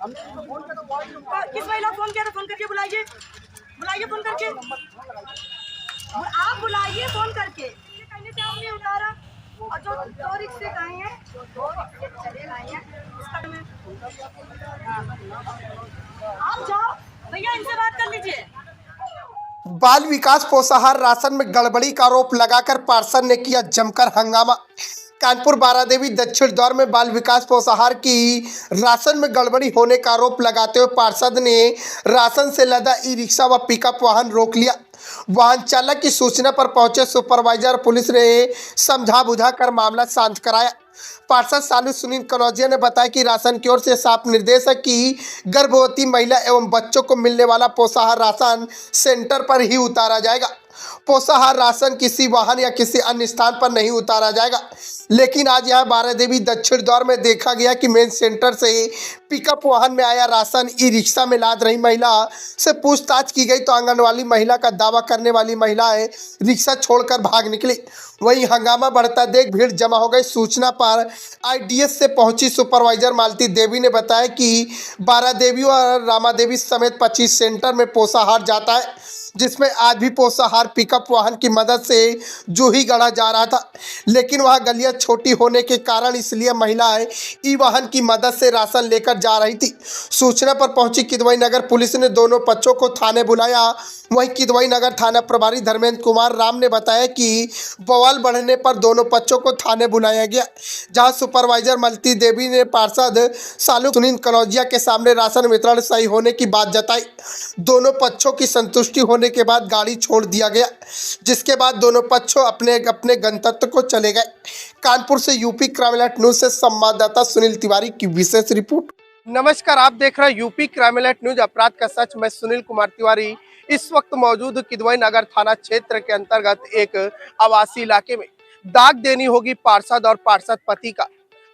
किस महिला फोन किया था? फोन करके बुलाइए, बुलाइए फोन करके, आप बुलाइए फोन करके। ये कहने से हम नहीं उतारा, और जो 2 रिक्शे गए हैं, 2 रिक्शे चले गए हैं, इसका में आप जाओ भैया, इनसे बात कर लीजिए। बाल विकास पोषाहार राशन में गड़बड़ी का आरोप लगाकर पार्षद ने किया जमकर हंगामा। कानपुर बारादेवी दक्षिण दौर में बाल विकास पोषाहार की राशन में गड़बड़ी होने का आरोप लगाते हुए पार्षद ने राशन से लदा ई रिक्शा व पिकअप वाहन रोक लिया। वाहन चालक की सूचना पर पहुंचे सुपरवाइजर पुलिस ने समझा बुझा कर मामला शांत कराया। पार्षद सालू सुनील कनौजिया ने बताया कि राशन की ओर से साफ निर्देश है कि गर्भवती महिला एवं बच्चों को मिलने वाला पोषाहार राशन सेंटर पर ही उतारा जाएगा। पोषाहार राशन किसी वाहन या किसी अन्य स्थान पर नहीं उतारा जाएगा। लेकिन आज यहां बारादेवी दक्षिण दौर में देखा गया कि मेन सेंटर से पिकअप वाहन में आया राशन ई रिक्शा में लाद रही महिला से पूछताछ की गई तो आंगनवाड़ी महिला का दावा करने वाली महिलाएं रिक्शा छोड़कर भाग निकली। वहीं हंगामा बढ़ता देख भीड़ जमा हो गई। सूचना पर आईडीएस से पहुंची सुपरवाइजर मालती देवी ने बताया कि बारादेवी और रामादेवी समेत 25 सेंटर में पोषाहार जाता है, जिसमें आज भी पोषाहार पिकअप वाहन की मदद से जूही गढ़ा जा रहा था। लेकिन वहां गलियां छोटी होने के कारण इसलिए महिलाएं ई वाहन की मदद से राशन लेकर जा रही थी। सूचना पर पहुंची किदवई नगर पुलिस ने दोनों पक्षों को थाने बुलाया। वहीं किदवई नगर थाना प्रभारी धर्मेंद्र कुमार राम ने बताया कि बवाल बढ़ने पर दोनों पक्षों को थाने बुलाया गया, जहां सुपरवाइजर मलती देवी ने पार्षद सालू सुनील कनौजिया के सामने राशन वितरण सही होने की बात जताई। दोनों पक्षों की संतुष्टि होने के बाद गाड़ी छोड़ दिया गया, जिसके बाद दोनों पक्षों अपने अपने गंतव्य को चले गए। कानपुर से यूपी क्राइम अलर्ट न्यूज से संवाददाता सुनील तिवारी की विशेष रिपोर्ट। नमस्कार, आप देख रहे हैं यूपी क्राइम अलर्ट न्यूज, अपराध का सच। मैं सुनील कुमार तिवारी इस वक्त मौजूद किदवई नगर थाना क्षेत्र के अंतर्गत एक आवासीय इलाके में। दाग देनी होगी पार्षद और पार्षद पति का।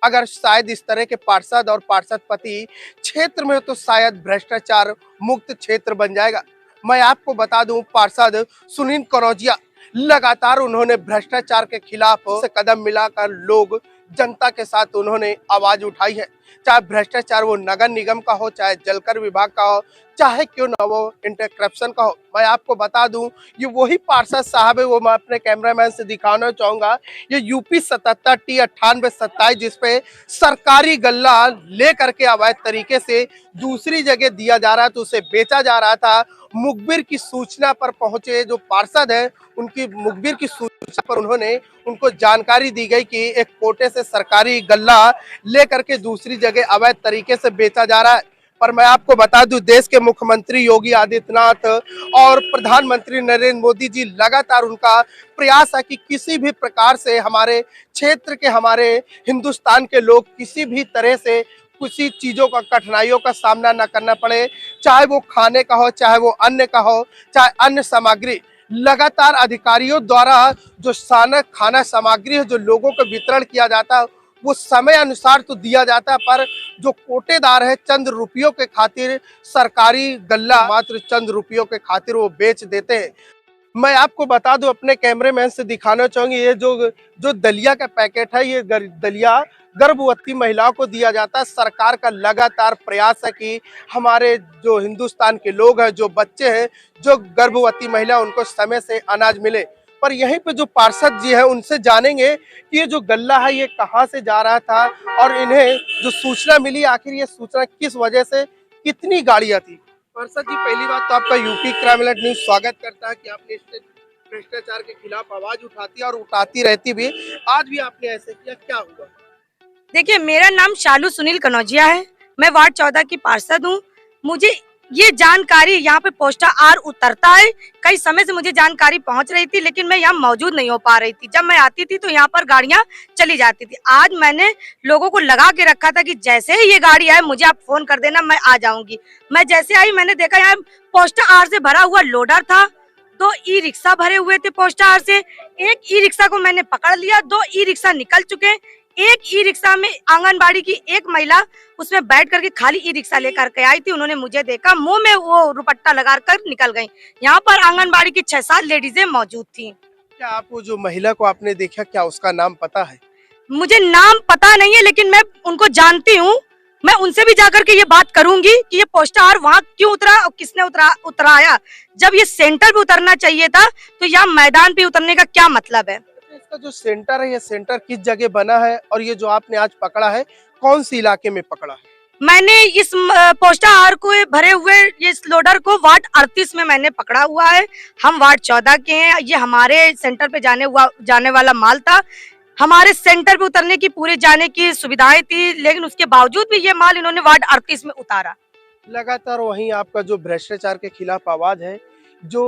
अगर शायद इस तरह के पार्षद और पार्षद पति क्षेत्र में हो तो शायद भ्रष्टाचार मुक्त क्षेत्र बन जाएगा। मैं आपको बता दूं, पार्षद सुनील कनौजिया लगातार उन्होंने भ्रष्टाचार के खिलाफ से कदम मिलाकर लोग जनता के साथ उन्होंने आवाज उठाई है। चाहे भ्रष्टाचार वो नगर निगम का हो, चाहे जलकर विभाग का हो, चाहे क्यों ना वो इंटर करप्शन का हो। मैं आपको बता दूं, ये वही पार्षद साहब है, वो मैं अपने कैमरामैन से दिखाना चाहूंगा। ये यूपी 77 T 9827 जिसपे सरकारी गल्ला लेकर के अवैध तरीके से दूसरी जगह दिया जा रहा था, उसे बेचा जा रहा था। मुखबिर की सूचना पर पहुंचे जो पार्षद है, उनकी मुखबिर की सूचना पर उन्होंने उनको जानकारी दी गई कि एक कोटे से सरकारी गल्ला लेकर के दूसरी जगह अवैध तरीके से बेचा जा रहा है। पर मैं आपको बता दूं, देश के मुख्यमंत्री योगी आदित्यनाथ और प्रधानमंत्री नरेंद्र मोदी जी लगातार उनका प्रयास है कि किसी भी प्रकार से हमारे क्षेत्र के, हमारे हिंदुस्तान के लोग किसी भी तरह से किसी चीजों का, कठिनाइयों का सामना न करना पड़े, चाहे वो खाने का हो, चाहे वो अन्न का हो, चाहे अन्य सामग्री। लगातार अधिकारियों द्वारा जो खाना सामग्री है जो लोगों को वितरण किया जाता है वो समय अनुसार तो दिया जाता है, पर जो कोटेदार है चंद रुपयों के खातिर सरकारी गल्ला मात्र चंद रुपयों के खातिर वो बेच देते हैं। मैं आपको बता दूं, अपने कैमरेमैन से दिखाना चाहूंगी, ये जो दलिया का पैकेट है, ये दलिया गर्भवती महिलाओं को दिया जाता है। सरकार का लगातार प्रयास है कि हमारे जो हिंदुस्तान के लोग हैं, जो बच्चे हैं, जो गर्भवती महिला, उनको समय से अनाज मिले। पर यहीं पे जो पार्षद जी हैं उनसे जानेंगे कि ये जो गल्ला है ये कहाँ से जा रहा था और इन्हें जो सूचना मिली, आखिर ये सूचना किस वजह से, कितनी गाड़ियां थी। पार्षद जी, पहली बात तो आपका यूपी क्राइम अलर्ट न्यूज स्वागत करता है कि आपने भ्रष्टाचार के खिलाफ आवाज उठाती है और उठाती रहती भी। आज भी आपने ऐसे किया, क्या हुआ? देखिए, मेरा नाम शालू सुनील कनौजिया है, मैं वार्ड 14 की पार्षद हूँ। मुझे ये जानकारी यहाँ पे पोस्टा आर उतरता है, कई समय से मुझे जानकारी पहुँच रही थी, लेकिन मैं यहाँ मौजूद नहीं हो पा रही थी। जब मैं आती थी तो यहाँ पर गाड़ियाँ चली जाती थी। आज मैंने लोगों को लगा के रखा था कि जैसे ही ये गाड़ी आए मुझे आप फोन कर देना, मैं आ जाऊंगी। मैं जैसे आई, मैंने देखा यहाँ पोस्टा आर से भरा हुआ लोडर था, 2 ई रिक्शा भरे हुए थे पोस्टा आर से। एक ई रिक्शा को मैंने पकड़ लिया, 2 ई रिक्शा निकल चुके। एक ई रिक्शा में आंगनबाड़ी की एक महिला उसमें बैठ करके खाली ई रिक्शा लेकर के आई थी। उन्होंने मुझे देखा, मुंह में वो दुपट्टा लगा कर निकल गई। यहाँ पर आंगनबाड़ी की 6-7 लेडीजें मौजूद थी। क्या आपको जो महिला को आपने देखा, क्या उसका नाम पता है? मुझे नाम पता नहीं है, लेकिन मैं उनको जानती हूँ। मैं उनसे भी जाकर के ये बात करूंगी कि ये पोस्टर वहाँ क्यों उतरा और किसने उतराया। जब ये सेंटर पे उतरना चाहिए था तो यहाँ मैदान पे उतरने का क्या मतलब है। इसका जो सेंटर है, ये सेंटर किस जगह बना है और ये जो आपने आज पकड़ा है कौन सी इलाके में पकड़ा है? मैंने इस पोस्टा आर को भरे हुए ये इस लोडर को वार्ड 38 में मैंने पकड़ा हुआ है। हम वार्ड 14 के हैं। ये हमारे सेंटर पे जाने वाला माल था। हमारे सेंटर पे उतरने की पूरी जाने की सुविधाएं थी, लेकिन उसके बावजूद भी ये माल इन्होंने वार्ड 38 में उतारा। लगातार वहीं आपका जो भ्रष्टाचार के खिलाफ आवाज है, जो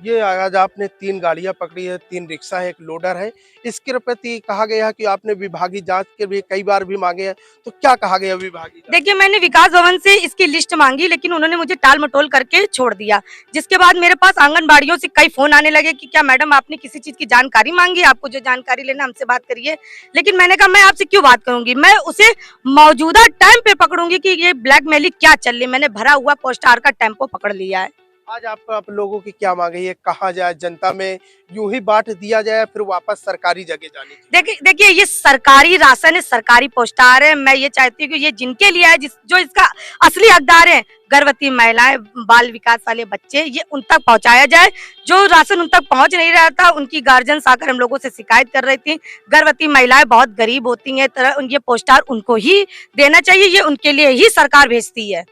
ये आज आपने 3 गाड़ियां पकड़ी है, 3 रिक्शा है, 1 लोडर है, इसके प्रति कहा गया है कि आपने विभागीय जांच के भी कई बार भी मांगे हैं, तो क्या कहा गया विभागीय जांच? देखिए, मैंने विकास भवन से इसकी लिस्ट मांगी, लेकिन उन्होंने मुझे टाल मटोल करके छोड़ दिया। जिसके बाद मेरे पास आंगनबाड़ियों से कई फोन आने लगे कि क्या मैडम आपने किसी चीज की जानकारी मांगी, आपको जो जानकारी लेना हमसे बात करिए। लेकिन मैंने कहा मैं आपसे क्यों बात करूंगी, मैं उसे मौजूदा टाइम पे पकड़ूंगी कि ये ब्लैकमेलिंग क्या चल रही है। मैंने भरा हुआ पोस्टार का टेम्पो पकड़ लिया है। आज आप लोगों की क्या मांग है? ये कहा जाए जनता में यूं ही बांट दिया जाए फिर वापस सरकारी जगह जाने की? देखिए ये सरकारी राशन है, सरकारी पोस्टार है। मैं ये चाहती हूँ कि ये जिनके लिए है, जो इसका असली हकदार है, गर्भवती महिलाएं, बाल विकास वाले बच्चे, ये उन तक पहुंचाया जाए। जो राशन उन तक पहुंच नहीं रहा था, उनकी गार्जियंस आकर हम लोगों से शिकायत कर रही थी। गर्भवती महिलाएं बहुत गरीब होती हैं, ये पोस्टार उनको ही देना चाहिए, ये उनके लिए ही सरकार भेजती है।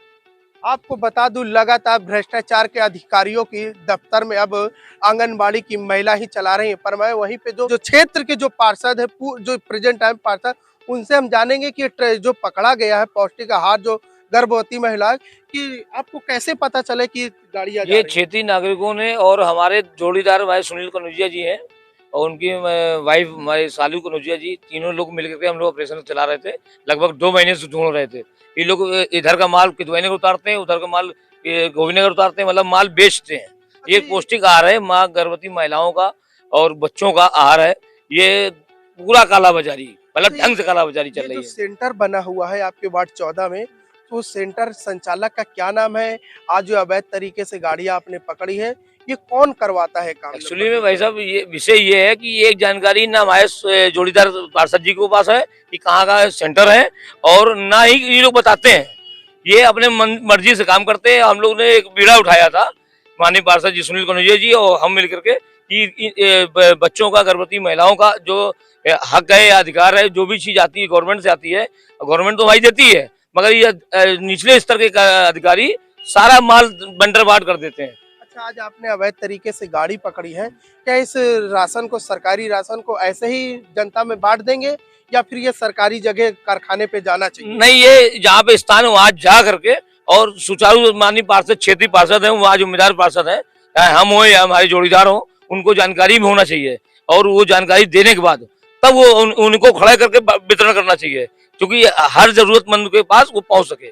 आपको बता दूं, लगातार भ्रष्टाचार के अधिकारियों की दफ्तर में अब आंगनबाड़ी की महिला ही चला रही है। पर मैं वहीं पे जो क्षेत्र के जो पार्षद है, जो प्रेजेंट टाइम पार्षद, उनसे हम जानेंगे कि जो पकड़ा गया है पौष्टिक आहार जो गर्भवती महिला, कि आपको कैसे पता चले कि गाड़ियां जा ये रही हैं? क्षेत्रीय नागरिकों ने और हमारे जोड़ीदार हमारे सुनील कनौजिया जी हैं और उनकी वाइफ हमारे सालू कनौजिया जी, तीनों लोग मिलकर के हम लोग ऑपरेशन चला रहे थे। लगभग 2 महीने से ढूंढ रहे थे। ये लोग इधर का माल किदवई नगर उतारते हैं, उधर का माल गोविंदनगर उतारते हैं, मतलब माल बेचते हैं। ये पौष्टिक आहार है, माँ गर्भवती महिलाओं का और बच्चों का आहार है। ये पूरा कालाबाजारी, मतलब ढंग से कालाबाजारी चल ये रही जो है। सेंटर बना हुआ है आपके वार्ड 14 में, तो सेंटर संचालक का क्या नाम है? आज जो अवैध तरीके से गाड़ियां आपने पकड़ी है, ये कौन करवाता है काम? एक्चुअली में भाई साहब ये विषय ये है कि ये एक जानकारी ना हमारे जोड़ीदार पार्षद जी के पास है कि कहाँ का सेंटर है, और ना ही ये लोग बताते हैं। ये अपने मर्जी से काम करते हैं। हम लोग ने एक बीड़ा उठाया था, माननीय पार्षद जी सुनील कनौजिया जी और हम मिलकर के, कि बच्चों का, गर्भवती महिलाओं का जो हक है या अधिकार है, जो भी चीज आती है गवर्नमेंट से आती है, गवर्नमेंट तो हमारी देती है, मगर ये निचले स्तर के अधिकारी सारा माल बंटर बांट कर देते हैं। अच्छा, आज आपने अवैध तरीके से गाड़ी पकड़ी है, क्या इस राशन को, सरकारी राशन को ऐसे ही जनता में बांट देंगे या फिर ये सरकारी जगह कारखाने पे जाना चाहिए? नहीं, ये जहाँ पे स्थान है वहाँ जा करके, और सुचारू माननीय पार्षद, क्षेत्रीय पार्षद है, वहाँ जिम्मेदार पार्षद है, चाहे हम हो या हमारे जोड़ीदार हो, उनको जानकारी भी होना चाहिए। और वो जानकारी देने के बाद तब वो उनको खड़ा करके वितरण करना चाहिए, क्योंकि हर जरूरतमंद के पास वो पहुंच सके।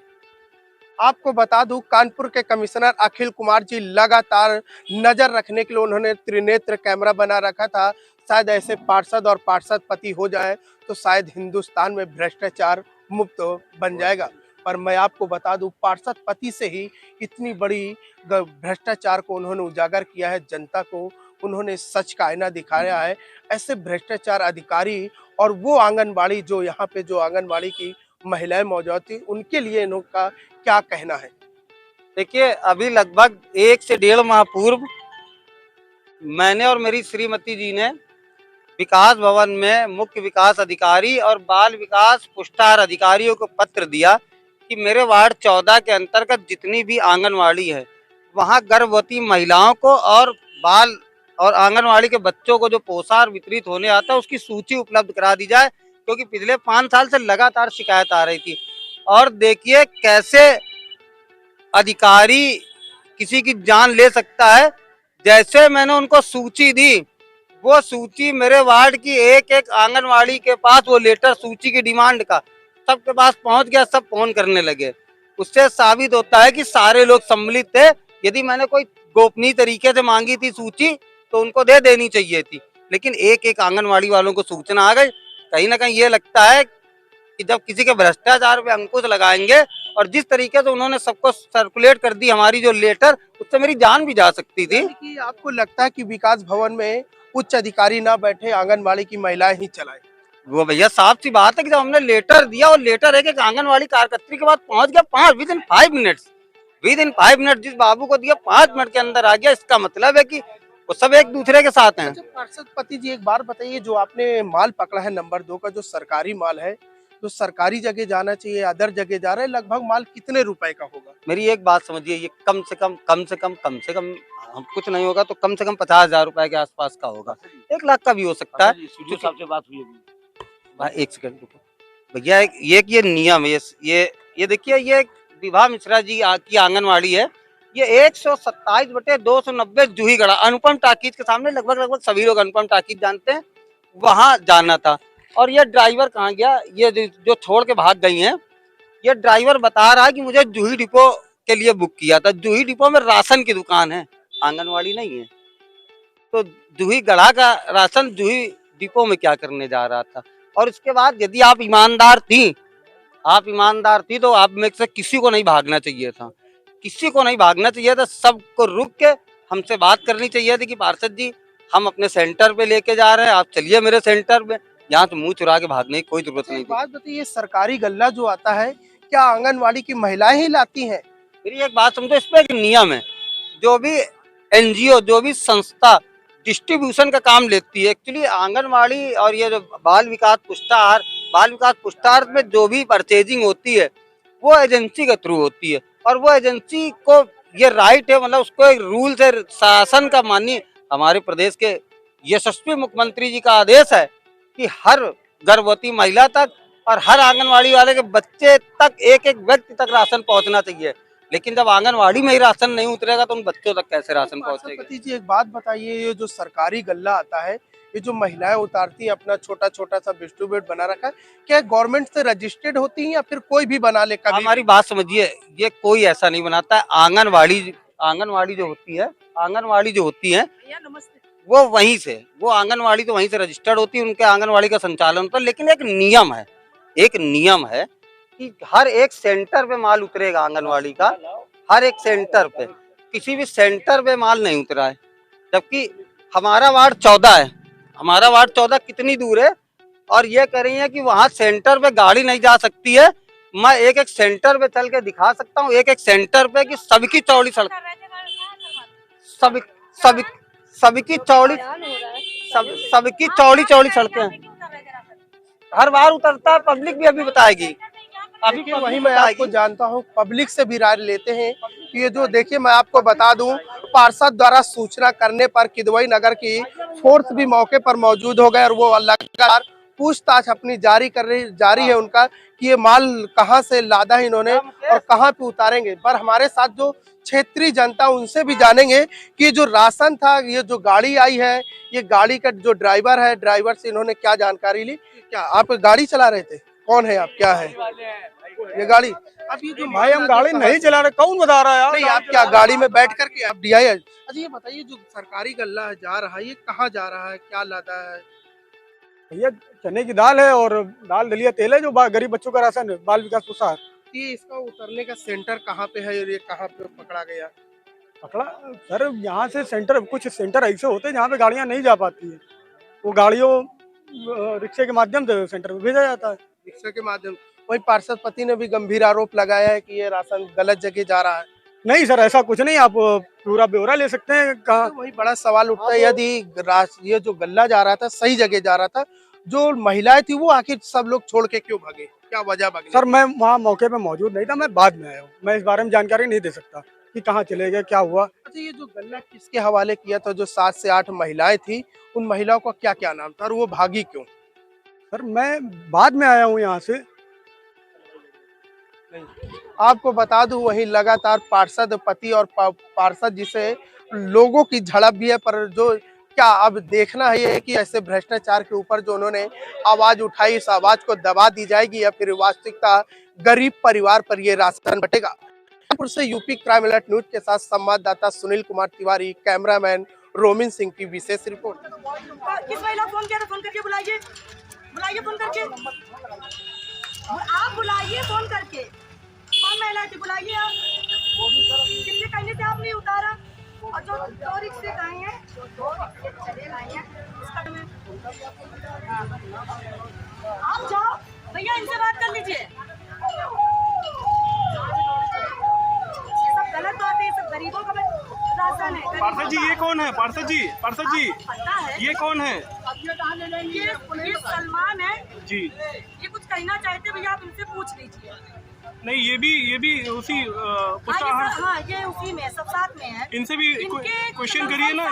आपको बता दूं, कानपुर के कमिश्नर अखिल कुमार जी लगातार नजर रखने के लिए उन्होंने त्रिनेत्र कैमरा बना रखा था। शायद ऐसे पार्षद और पार्षद पति हो जाए तो शायद हिंदुस्तान में भ्रष्टाचार मुक्त बन जाएगा। पर मैं आपको बता दूं, पार्षद पति से ही इतनी बड़ी भ्रष्टाचार को उन्होंने उजागर किया है, जनता को उन्होंने सच का आईना दिखाया है। ऐसे भ्रष्टाचार अधिकारी और वो आंगनबाड़ी, जो यहाँ पे जो आंगनबाड़ी की महिलाएं मौजूद थी, उनके लिए इनका क्या कहना है? देखिए, अभी लगभग 1 से 1.5 माह पूर्व मैंने और मेरी श्रीमती जी ने विकास भवन में मुख्य विकास अधिकारी और बाल विकास पुष्टार अधिकारियों को पत्र दिया कि मेरे वार्ड 14 के अंतर्गत जितनी भी आंगनवाड़ी है, वहां गर्भवती महिलाओं को और बाल और आंगनवाड़ी के बच्चों को जो पोषाहार वितरित होने आता है उसकी सूची उपलब्ध करा दी जाए, क्योंकि पिछले 5 साल से लगातार शिकायत आ रही थी। और देखिए कैसे अधिकारी किसी की जान ले सकता है। जैसे मैंने उनको सूची दी, वो सूची मेरे वार्ड की एक एक आंगनवाड़ी के पास, वो लेटर सूची की डिमांड का सबके पास पहुंच गया, सब फोन करने लगे। उससे साबित होता है कि सारे लोग सम्मिलित थे। यदि मैंने कोई गोपनीय तरीके से मांगी थी सूची तो उनको दे देनी चाहिए थी, लेकिन एक एक आंगनवाड़ी वालों को सूचना आ गई। कहीं ना कहीं ये लगता है कि जब किसी के भ्रष्टाचार पे अंकुश लगाएंगे, और जिस तरीके से उन्होंने सबको सर्कुलेट कर दी हमारी जो लेटर, उससे मेरी जान भी जा सकती थी। कि आपको लगता है कि विकास भवन में उच्च अधिकारी ना बैठे, आंगनबाड़ी की महिलाएं ही चलाएं? वो भैया साफ सी बात है कि जब हमने लेटर दिया और लेटर है कि आंगनवाड़ी कार्यकर्त्री के पास पहुंच गया विद इन 5 मिनट जिस बाबू को दिया 5 मिनट के अंदर आ गया, इसका मतलब है कि वो सब एक दूसरे के साथ हैं। अच्छा पार्षद पति जी, एक बार बताइए, जो आपने माल पकड़ा है नंबर 2 का, जो सरकारी माल है, जो सरकारी जगह जाना चाहिए, अदर जगह जा रहा है, लगभग माल कितने रुपए का होगा? मेरी एक बात समझिए, ये कम से कम हम कुछ नहीं होगा तो कम से कम 50,000 रुपए के आसपास का होगा। 1 लाख का भी हो सकता है। सीडीओ साहब से बात हुई अभी। भाई एक सेकंड रुको भैया, ये नियम है, ये देखिए, ये विभा मिश्रा जी की आंगनवाड़ी है। ये 127/290 जूहीगढ़ा अनुपम टाकीज के सामने, लगभग सभी लोग अनुपम टाकीज जानते हैं, वहां जाना था। और ये ड्राइवर कहाँ गया, ये जो छोड़ के भाग गई हैं, ये ड्राइवर बता रहा है कि मुझे जूही डिपो के लिए बुक किया था। जूही डिपो में राशन की दुकान है, आंगनवाड़ी नहीं है। तो जूही गढ़ा का राशन जूही डिपो में क्या करने जा रहा था? और इसके बाद यदि आप ईमानदार थी तो आप में से किसी को नहीं भागना चाहिए था, सबको रुक के हमसे बात करनी चाहिए थी कि पार्षद जी हम अपने सेंटर पे लेके जा रहे हैं, आप चलिए मेरे सेंटर पे, यहाँ तो मुंह चुरा के भागने की कोई जरूरत नहीं एक थी। बात बताइए, सरकारी गल्ला जो आता है, क्या आंगनवाड़ी की महिलाएं ही लाती हैं? मेरी एक बात समझो, इस पे एक नियम है। जो भी एनजीओ, जो भी संस्था डिस्ट्रीब्यूशन का काम लेती है, एक्चुअली आंगनवाड़ी और ये जो बाल विकास पुष्टाहार में जो भी परचेजिंग होती है वो एजेंसी के थ्रू होती है। और वो एजेंसी को ये राइट है, मतलब उसको एक रूल से शासन का माननीय हमारे प्रदेश के यशस्वी मुख्यमंत्री जी का आदेश है कि हर गर्भवती महिला तक और हर आंगनवाड़ी वाले के बच्चे तक, एक व्यक्ति तक राशन पहुंचना चाहिए। लेकिन जब आंगनवाड़ी में ही राशन नहीं उतरेगा तो उन बच्चों तक कैसे राशन पहुंचेगा? पति जी, एक बात बताइए, ये जो सरकारी गल्ला आता है, ये जो महिलाएं उतारती हैं, अपना छोटा छोटा सा डिस्ट्रीब्यूट बना रखा है, क्या गवर्नमेंट से रजिस्टर्ड होती हैं या फिर कोई भी बना ले कभी? हमारी बात समझिए, ये कोई ऐसा नहीं बनाता है। आंगनवाड़ी जो होती है वो आंगनवाड़ी तो वहीं से रजिस्टर्ड होती है, उनके आंगनवाड़ी का संचालन होता है। लेकिन एक नियम है कि हर एक सेंटर पे माल उतरेगा आंगनवाड़ी का, हर एक सेंटर पे, किसी भी सेंटर पे माल नहीं उतरा है। जबकि हमारा वार्ड 14 कितनी दूर है, और ये कह रही है कि वहां सेंटर पे गाड़ी नहीं जा सकती है। मैं एक सेंटर पे चल के दिखा सकता हूँ, एक सेंटर पे कि सबकी चौड़ी सड़क, सबकी चौड़ी सड़कें हैं। हर बार उतरता है, पब्लिक भी अभी बताएगी। देखिए, वही मैं आपको जानता हूँ, पब्लिक से भी राय लेते हैं कि ये जो, देखिए मैं आपको बता दूं, पार्षद द्वारा सूचना करने पर किदवई नगर की फोर्स भी मौके पर मौजूद हो गए और वो लगातार पूछताछ अपनी जारी है उनका कि ये माल कहां से लादा है इन्होंने और कहां पे उतारेंगे। पर हमारे साथ जो क्षेत्रीय जनता, उनसे भी जानेंगे कि जो राशन था, ये जो गाड़ी आई है, ये गाड़ी का जो ड्राइवर है, ड्राइवर से इन्होंने क्या जानकारी ली। क्या आप गाड़ी चला रहे थे? कौन है आप, क्या है ये गाड़ी? अब ये जो भाई हम गाड़ी नहीं चला रहे, कौन बता रहा है यार? नहीं, आप क्या गाड़ी में बैठ करके आप DI? अच्छा ये बताइए, जो सरकारी गल्ला जा रहा है, ये कहाँ जा रहा है, क्या लादा है? भैया चने की दाल है और दाल दलिया तेल है, जो गरीब बच्चों का राशन है, बाल विकास पुरस्कार। ये इसका उतरने का सेंटर कहाँ पे है और ये कहाँ पे पकड़ा गया? पकड़ा सर, यहाँ से कुछ सेंटर ऐसे होते हैं जहाँ पे गाड़ियाँ नहीं जा पाती है, वो गाड़ियों रिक्शे के माध्यम से सेंटर में भेजा जाता है। रिक्शा के माध्यम। वही पार्षद पति ने भी गंभीर आरोप लगाया है कि ये राशन गलत जगह जा रहा है। नहीं सर, ऐसा कुछ नहीं, आप पूरा ब्यौरा ले सकते हैं। कहाँ तो वही बड़ा सवाल उठता है, यदि ये जो गल्ला जा रहा था सही जगह जा रहा था, जो महिलाएं थी वो आखिर सब लोग छोड़ के क्यों भागे, क्या वजह भागे? सर मैं वहाँ मौके पे मौजूद नहीं था, मैं बाद में आया हूँ, मैं इस बारे में जानकारी नहीं दे सकता कि कहाँ चले गए, क्या हुआ। अच्छा ये जो गल्ला किसके हवाले किया था? जो 7 से 8 महिलाएं थी, उन महिलाओं का क्या क्या नाम था और वो भागी क्यों? सर मैं बाद में आया हूँ यहाँ से। आपको बता दूं, वही लगातार पार्षद पति और पार्षद जिसे लोगों की झड़प भी है, पर जो क्या अब देखना है ये कि ऐसे भ्रष्टाचार के ऊपर जो उन्होंने आवाज उठाई, इस आवाज को दबा दी जाएगी या फिर वास्तविकता गरीब परिवार पर ये राशन बटेगा। कानपुर से यूपी क्राइम अलर्ट न्यूज के साथ संवाददाता सुनील कुमार तिवारी, कैमरामैन रोमिन सिंह की विशेष रिपोर्ट। किस महिला फोन किया था? फोन करके बुलाइए, फोन करके आप बुलाइए, फोन करके। कौन महिला थी? बुलाइए आप। किसके कहने से आप नहीं उतारा? और जो 2 रिक्शे गए हैं, 2 रिक्शे चले गए हैं, इसका आप जाओ भैया, इनसे बात कर लीजिए। ये सब गलत बात है, ये सब गरीबों का राशन है। पार्षद जी ये कौन है? पार्षद जी पता है ये कौन है? ये सलमान है जी। ये कुछ कहना चाहते भैया, आप इनसे पूछ लीजिए। नहीं ये भी उसी पुष्टाहार हाँ, ये उसी में सब साथ में है। इनसे भी क्वेश्चन करिए ना।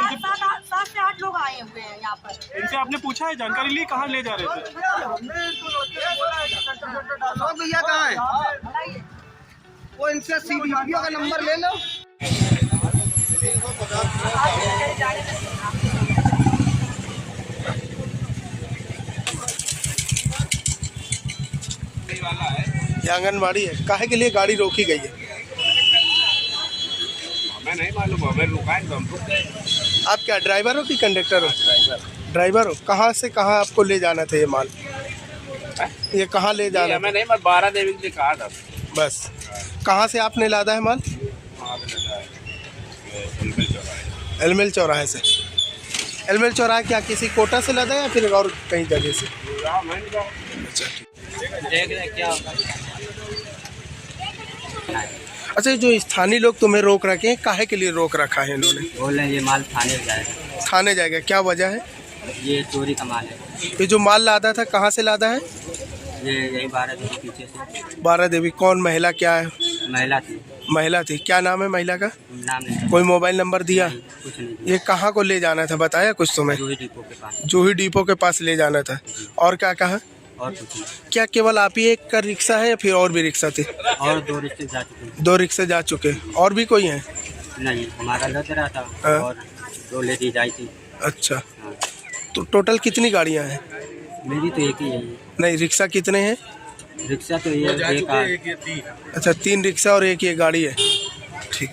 7 से 8 लोग आए हुए हैं यहाँ पर। इनसे आपने पूछा है, जानकारी ली, कहाँ ले जा रहे थे? भैया कहाँ है? वो इनसे सीडीपीओ का नंबर ले लो। ये आंगनबाड़ी है, काहे के लिए गाड़ी रोकी गई है? हमें नहीं मालूम, हमें रुका है तो हम रुक गए। आप क्या ड्राइवर हो कि कंडक्टर हो? ड्राइवर हो। कहाँ से कहाँ आपको ले जाना था ये माल? ये कहाँ ले जाना? हमें नहीं, मैं 12 देवी के लिए कहा था बस। कहाँ से आपने लादा है माल? एलमेल चौराहे से। एलमेल चौराहे क्या किसी कोटा से लादा या फिर और कहीं जगह से? अच्छा ठीक। अच्छा, जो स्थानीय लोग तुम्हें रोक रखे हैं, काहे के लिए रोक रखा है इन्होंने? बोल रहे हैं ये माल थाने जाएगा। थाने जाएगा, क्या वजह है? ये चोरी का माल है। ये जो माल लादा था कहाँ से लादा है? ये यही 12 दिन के पीछे से। 12 देवी। कौन महिला क्या है? महिला थी। महिला थी। क्या नाम है महिला का? नाम नहीं, कोई मोबाइल नंबर दिया? कुछ नहीं। ये कहाँ को ले जाना था, बताया कुछ तुम्हें? जूही डिपो के पास। जूही डिपो के पास ले जाना था। और क्या कहा? और कुछ नहीं। क्या केवल आप ही एक का रिक्शा है या फिर और भी रिक्शा थे? और 2 रिश्ते जा चुके हैं। 2 रिक्शे जा चुके। और भी कोई है? नहीं, हमारा लग रहा था हाँ। और 2 लेडीज आई थी। अच्छा, हाँ। तो टोटल कितनी गाड़ियाँ हैं? मेरी तो एक ही है। नहीं, रिक्शा कितने हैं? रिक्शा तो ये एक अच्छा, 3 रिक्शा और एक ये गाड़ी है।